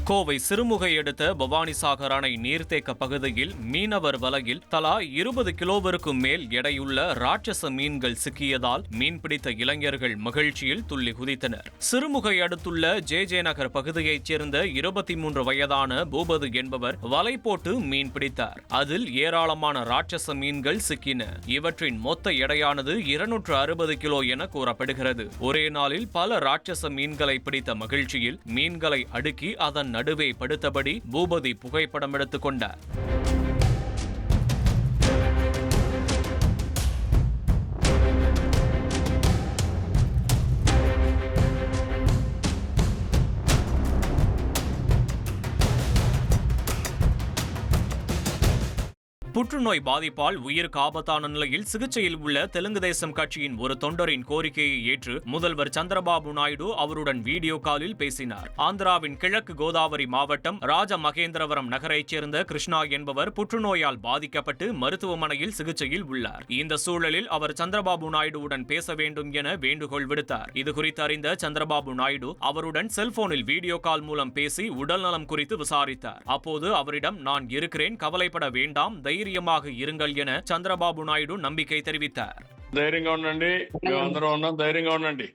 கோவை சிறுமுகை அடுத்த பவானிசாகர் அணை நீர்த்தேக்க பகுதியில் மீனவர் வலையில் தலா 20 கிலோவிற்கும் மேல் எடையுள்ள ராட்சச மீன்கள் சிக்கியதால் மீன்பிடித்த இளைஞர்கள் மகிழ்ச்சியில் துள்ளி குதித்தனர். சிறுமுகை அடுத்துள்ள ஜே நகர் பகுதியைச் சேர்ந்த 23 வயதான பூபதி என்பவர் வலை போட்டு மீன் பிடித்தார். அதில் ஏராளமான ராட்சச மீன்கள் சிக்கின. இவற்றின் மொத்த எடையானது 260 கிலோ என கூறப்படுகிறது. ஒரே நாளில் பல ராட்சச மீன்களை பிடித்த மகிழ்ச்சியில் மீன்களை அடுக்கி அதன் நடுவே படுத்தபடி பூபதி புகைப்படம் எடுத்துக் கொண்டார். புற்றுநோய் பாதிப்பால் உயிருக்கு ஆபத்தான நிலையில் சிகிச்சையில் உள்ள தெலுங்கு தேசம் கட்சியின் ஒரு தொண்டரின் கோரிக்கையை ஏற்று முதல்வர் சந்திரபாபு நாயுடு அவருடன் வீடியோ காலில் பேசினார். ஆந்திராவின் கிழக்கு கோதாவரி மாவட்டம் ராஜமகேந்திரவரம் நகரைச் சேர்ந்த கிருஷ்ணா என்பவர் புற்றுநோயால் பாதிக்கப்பட்டு மருத்துவமனையில் சிகிச்சையில் உள்ளார். இந்த சூழலில் அவர் சந்திரபாபு நாயுடுவுடன் பேச வேண்டும் என வேண்டுகோள் விடுத்தார். இதுகுறித்து அறிந்த சந்திரபாபு நாயுடு அவருடன் செல்போனில் வீடியோ கால் மூலம் பேசி உடல்நலம் குறித்து விசாரித்தார். அப்போது அவரிடம் நான் இருக்கிறேன், கவலைப்பட வேண்டாம், ధైర్యமாக இருங்கள் என చంద్రబాబు నాయుడు నம்பிக்கை தெரிவித்தார். ధైర్యంగా ఉండండి, మేమందరం ఉన్నాం, ధైర్యంగా ఉండండి.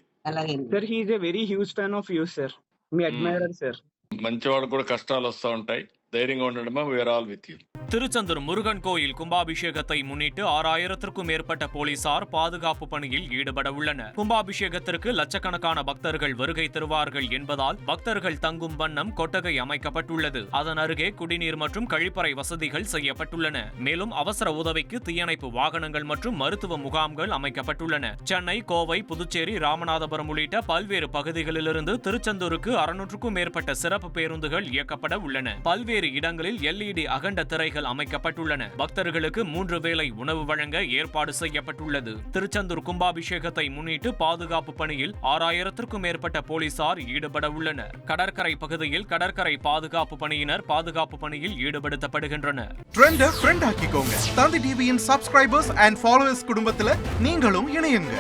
Sir he is a very huge fan of you sir, మీ అడ్మైరర్ సార్. మంచివాళ్ళకు కూడా కష్టాలు వస్తూ ఉంటాయి, ధైర్యంగా ఉండండి, we are all with you. Tiruchendur Murugan கோயில் கும்பாபிஷேகத்தை முன்னிட்டு 6000த்திற்கும் மேற்பட்ட போலீசார் பாதுகாப்பு பணியில் ஈடுபட உள்ளனர். கும்பாபிஷேகத்திற்கு லட்சக்கணக்கான பக்தர்கள் வருகை தருவார்கள் என்பதால் பக்தர்கள் தங்கும் வண்ணம் கொட்டகை அமைக்கப்பட்டுள்ளது. அதன் அருகே குடிநீர் மற்றும் கழிப்பறை வசதிகள் செய்யப்பட்டுள்ளன. மேலும் அவசர உதவிக்கு தீயணைப்பு வாகனங்கள் மற்றும் மருத்துவ முகாம்கள் அமைக்கப்பட்டுள்ளன. சென்னை, கோவை, புதுச்சேரி, ராமநாதபுரம் உள்ளிட்ட பல்வேறு பகுதிகளிலிருந்து திருச்செந்தூருக்கு 600க்கும் மேற்பட்ட சிறப்பு பேருந்துகள் இயக்கப்பட உள்ளன. பல்வேறு இடங்களில் LED அகண்ட திரைகள் அமைக்கப்பட்டுள்ளன. பக்தர்களுக்கு 3 வேளை உணவு வழங்க ஏற்பாடு செய்யப்பட்டுள்ளது. திருச்செந்தூர் கும்பாபிஷேகத்தை முன்னிட்டு பாதுகாப்பு பணியில் 6000த்திற்கும் மேற்பட்ட போலீசார் ஈடுபட உள்ளனர். கடற்கரை பகுதியில் கடற்கரை பாதுகாப்பு பணியினர் பாதுகாப்பு பணியில் ஈடுபடுத்தப்படுகின்றனர். ட்ரெண்ட் ஆக்கிக்கோங்க. தந்தி டிவியின் சப்ஸ்கிரைபர்ஸ் அண்ட் ஃபாலோவர்ஸ் குடும்பத்துல நீங்களும் இணையுங்க.